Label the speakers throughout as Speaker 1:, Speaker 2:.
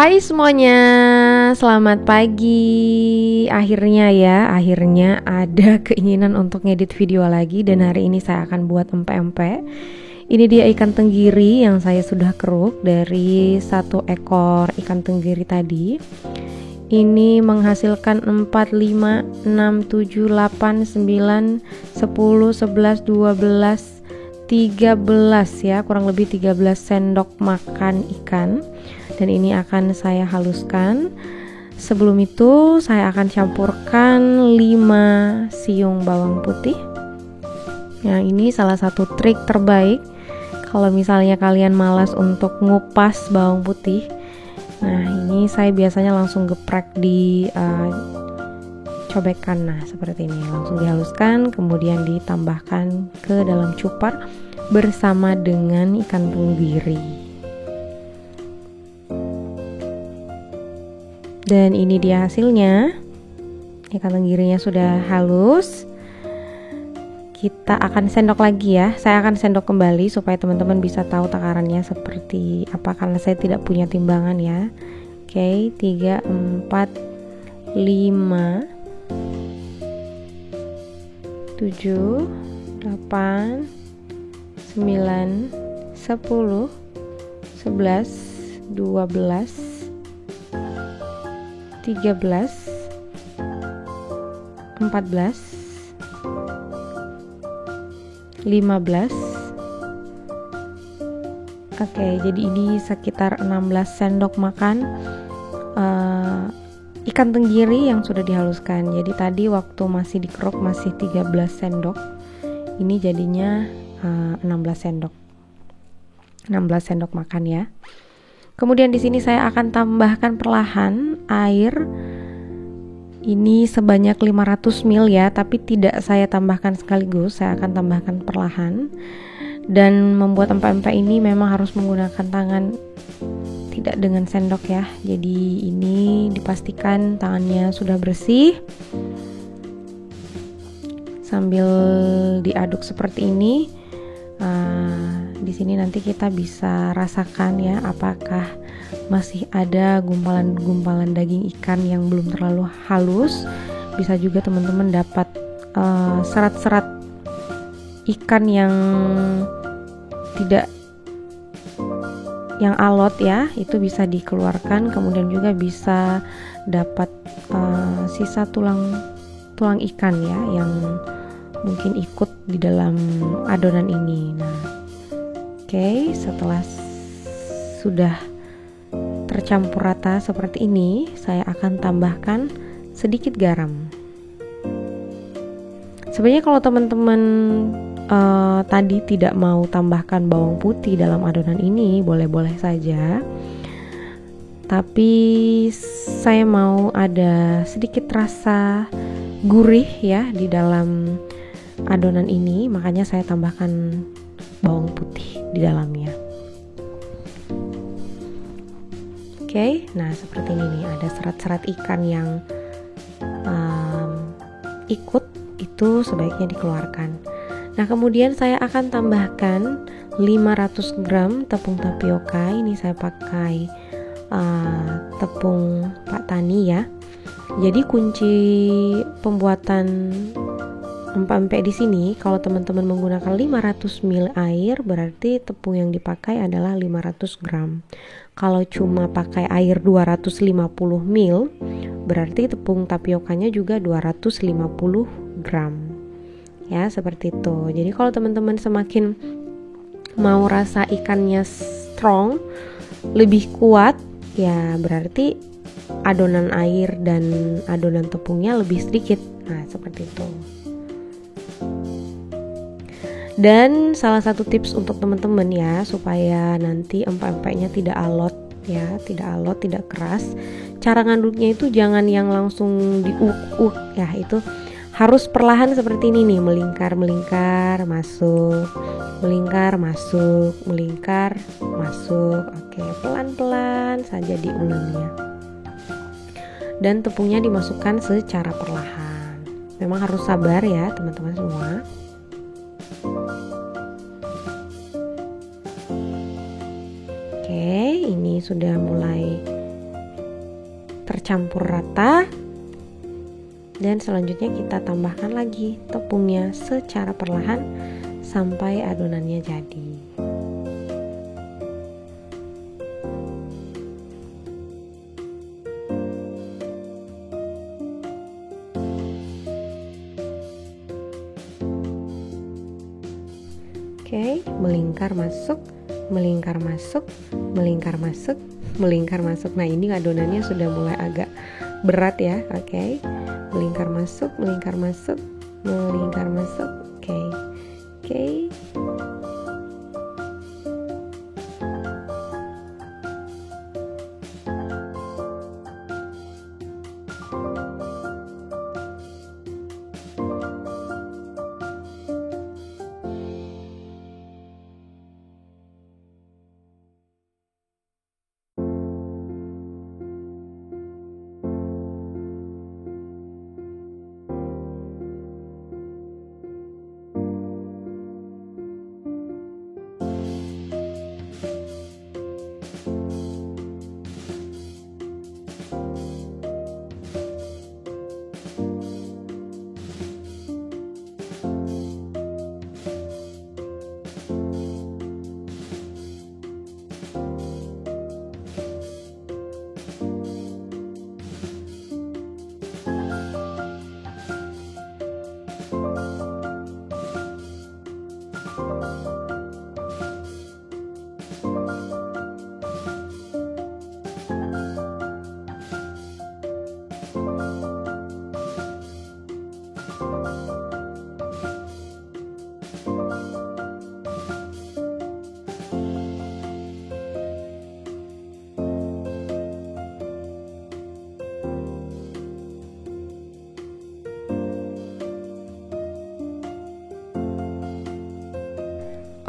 Speaker 1: Hai semuanya, selamat pagi. Akhirnya ada keinginan untuk ngedit video lagi. Dan hari ini saya akan buat empek-empek. Ini dia ikan tenggiri yang saya sudah keruk dari satu ekor ikan tenggiri tadi. Ini menghasilkan 4, 5, 6, 7, 8, 9, 10, 11, 12, 13 ya, kurang lebih 13 sendok makan ikan. Dan ini akan saya haluskan. Sebelum itu saya akan campurkan 5 siung bawang putih. Nah, ini salah satu trik terbaik kalau misalnya kalian malas untuk ngupas bawang putih. Nah, ini saya biasanya langsung geprek di cobekan. Nah, seperti ini, langsung dihaluskan, kemudian ditambahkan ke dalam cupar bersama dengan ikan tenggiri. Dan ini dia hasilnya. Ikan tenggirinya sudah halus. Kita akan sendok lagi ya. Saya akan sendok kembali supaya teman-teman bisa tahu takarannya seperti apa, karena saya tidak punya timbangan ya. Oke, 3, 4, 5, 7, 8, 9, 10, 11, 12, 13, 14, 15. Oke, jadi ini sekitar 16 sendok makan ikan tenggiri yang sudah dihaluskan. Jadi tadi waktu masih dikeruk masih 13 sendok. Ini jadinya 16 sendok. 16 sendok makan ya. Kemudian di sini saya akan tambahkan perlahan air. Ini sebanyak 500 ml ya, tapi tidak saya tambahkan sekaligus, saya akan tambahkan perlahan. Dan membuat empek-empek ini memang harus menggunakan tangan, tidak dengan sendok ya. Jadi ini dipastikan tangannya sudah bersih. Sambil diaduk seperti ini. Di sini nanti kita bisa rasakan ya, apakah masih ada gumpalan-gumpalan daging ikan yang belum terlalu halus. Bisa juga teman-teman dapat serat-serat ikan yang tidak, yang alot ya, itu bisa dikeluarkan. Kemudian juga bisa dapat sisa tulang ikan ya, yang mungkin ikut di dalam adonan ini. Nah, oke, setelah sudah tercampur rata seperti ini, saya akan tambahkan sedikit garam. Sebenarnya kalau teman-teman tadi tidak mau tambahkan bawang putih dalam adonan ini, boleh-boleh saja. Tapi saya mau ada sedikit rasa gurih ya di dalam adonan ini, makanya saya tambahkan bawang putih di dalamnya. Oke, nah seperti ini nih, ada serat-serat ikan yang ikut, itu sebaiknya dikeluarkan. Nah, kemudian saya akan tambahkan 500 gram tepung tapioka. Ini saya pakai tepung Pak Tani ya. Jadi kunci pembuatan empek-empek di sini, kalau teman-teman menggunakan 500 ml air, berarti tepung yang dipakai adalah 500 gram. Kalau cuma pakai air 250 ml, berarti tepung tapiokanya juga 250 gram. Ya, seperti itu. Jadi kalau teman-teman semakin mau rasa ikannya strong, lebih kuat, ya berarti adonan air dan adonan tepungnya lebih sedikit. Nah, seperti itu. Dan salah satu tips untuk teman-teman ya, supaya nanti empek-empeknya tidak alot ya, tidak keras. Cara ngaduknya itu jangan yang langsung diuk-uk ya, itu harus perlahan seperti ini nih, melingkar masuk, melingkar masuk. Oke, pelan-pelan saja diulangnya. Dan tepungnya dimasukkan secara perlahan. Memang harus sabar ya teman-teman semua. Oke, ini sudah mulai tercampur rata. Dan selanjutnya kita tambahkan lagi tepungnya secara perlahan sampai adonannya jadi. Oke, melingkar masuk, melingkar masuk, melingkar masuk, melingkar masuk. Nah, ini adonannya sudah mulai agak berat ya. Oke, melingkar masuk, melingkar masuk, melingkar masuk. Oke, oke.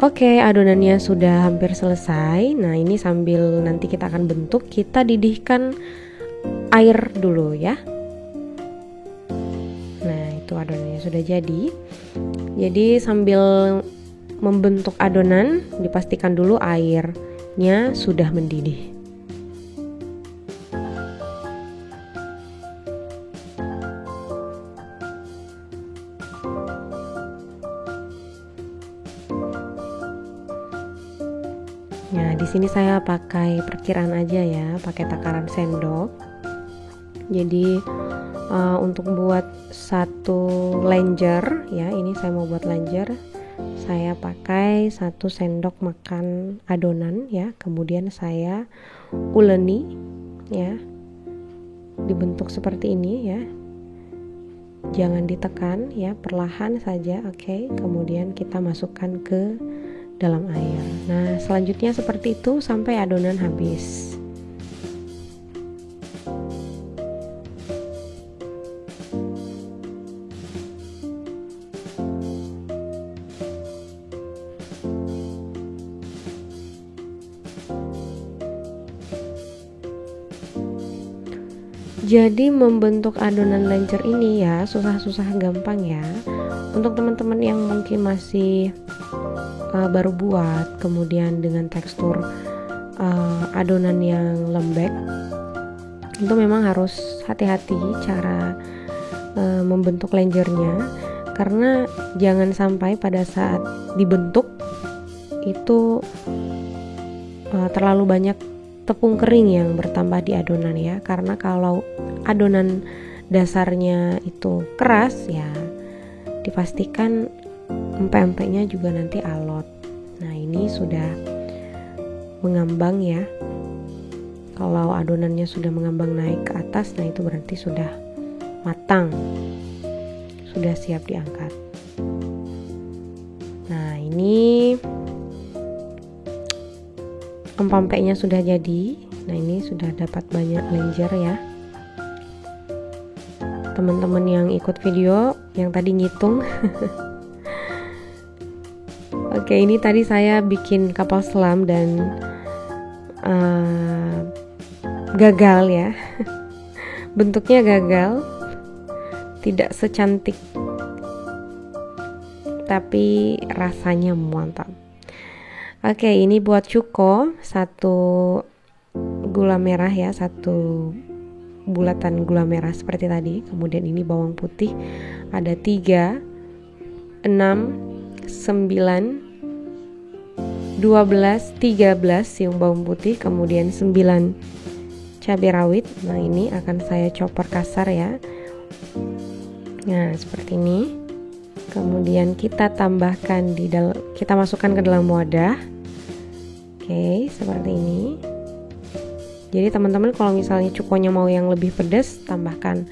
Speaker 1: Oke, adonannya sudah hampir selesai. Nah, ini sambil nanti kita akan bentuk, kita didihkan air dulu ya. Nah, itu adonannya sudah jadi. Jadi sambil membentuk adonan, dipastikan dulu airnya sudah mendidih. Nah, di sini saya pakai perkiraan aja ya, pakai takaran sendok. Jadi untuk buat satu lenjer ya, ini saya mau buat lenjer, saya pakai 1 sendok makan adonan ya, kemudian saya uleni ya, dibentuk seperti ini ya, jangan ditekan ya, perlahan saja. Oke, kemudian kita masukkan ke dalam air. Nah, selanjutnya seperti itu sampai adonan habis. Jadi membentuk adonan lenjer ini ya susah-susah gampang ya. Untuk teman-teman yang mungkin masih baru buat, kemudian dengan tekstur adonan yang lembek, itu memang harus hati-hati cara membentuk lenjernya, karena jangan sampai pada saat dibentuk itu terlalu banyak tepung kering yang bertambah di adonan ya, karena kalau adonan dasarnya itu keras ya, dipastikan empek-empeknya juga nanti alot. Nah, ini sudah mengambang ya. Kalau adonannya sudah mengambang naik ke atas, nah itu berarti sudah matang, sudah siap diangkat. Nah, ini empek-empeknya sudah jadi. Nah, ini sudah dapat banyak lenjer ya. Teman-teman yang ikut video yang tadi ngitung oke, ini tadi saya bikin kapal selam dan gagal ya. Bentuknya gagal, tidak secantik, tapi rasanya mantap. Oke, ini buat cuko, 1 gula merah ya, 1 bulatan gula merah seperti tadi. Kemudian ini bawang putih ada 3, 6, 9, 12, 13 siung bawang putih, kemudian 9 cabai rawit. Nah, ini akan saya chopper kasar ya. Nah, seperti ini. Kemudian kita tambahkan kita masukkan ke dalam wadah. Oke, seperti ini. Jadi teman-teman kalau misalnya cukonya mau yang lebih pedas, tambahkan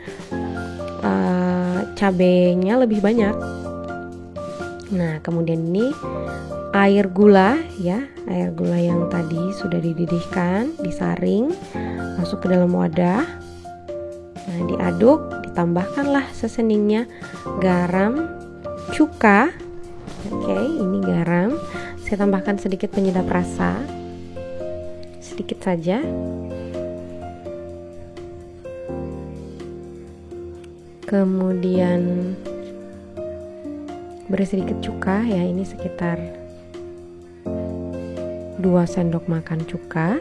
Speaker 1: cabenya lebih banyak. Nah, kemudian ini air gula ya, air gula yang tadi sudah dididihkan, disaring, masuk ke dalam wadah. Nah, diaduk, ditambahkanlah seseningnya garam, cuka. Oke, ini garam. Saya tambahkan sedikit penyedap rasa, sedikit saja. Kemudian beri sedikit cuka ya, ini sekitar 2 sendok makan cuka.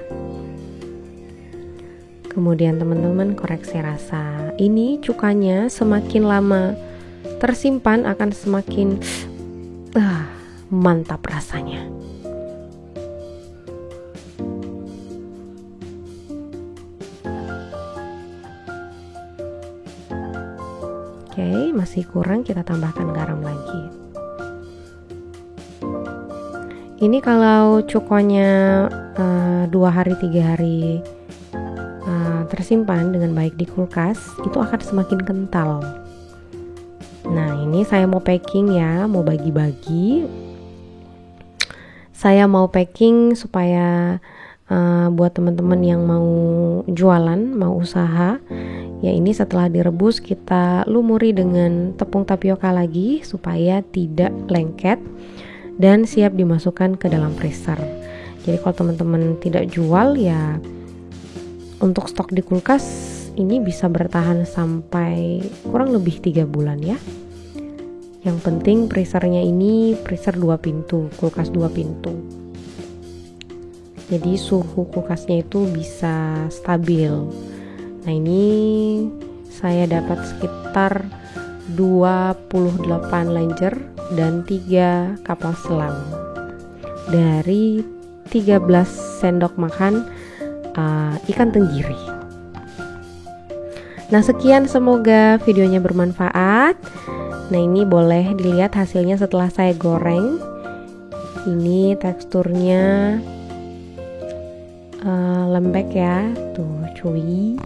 Speaker 1: Kemudian teman-teman koreksi rasa. Ini cukanya semakin lama tersimpan akan semakin mantap rasanya. Oke, masih kurang, kita tambahkan garam lagi. Ini kalau cukonya 2 hari 3 hari tersimpan dengan baik di kulkas, itu akan semakin kental. Nah, ini saya mau packing ya, mau bagi-bagi. Saya mau packing supaya buat teman-teman yang mau jualan, mau usaha. Ya, ini setelah direbus kita lumuri dengan tepung tapioka lagi supaya tidak lengket dan siap dimasukkan ke dalam freezer. Jadi kalau teman-teman tidak jual ya, untuk stok di kulkas ini bisa bertahan sampai kurang lebih 3 bulan ya. Yang penting freezernya ini freezer 2 pintu, kulkas 2 pintu. Jadi suhu kulkasnya itu bisa stabil. Nah, ini saya dapat sekitar 28 lenjer dan 3 kapal selam dari 13 sendok makan ikan tenggiri. Nah, sekian, semoga videonya bermanfaat. Nah, ini boleh dilihat hasilnya setelah saya goreng. Ini teksturnya lembek ya, tuh chewy.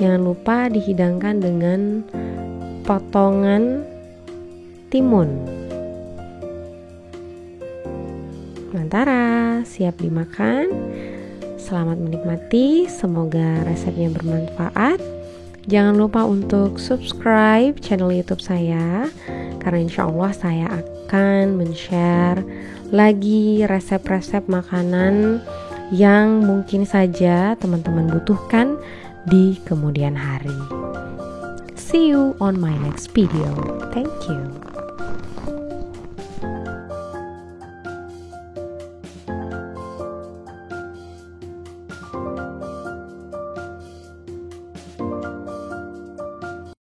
Speaker 1: Jangan lupa dihidangkan dengan potongan timun. Mantara, siap dimakan. Selamat menikmati, semoga resepnya bermanfaat. Jangan lupa untuk subscribe channel YouTube saya, karena insya Allah saya akan men-share lagi resep-resep makanan yang mungkin saja teman-teman butuhkan di kemudian hari. See you on my next video. Thank you.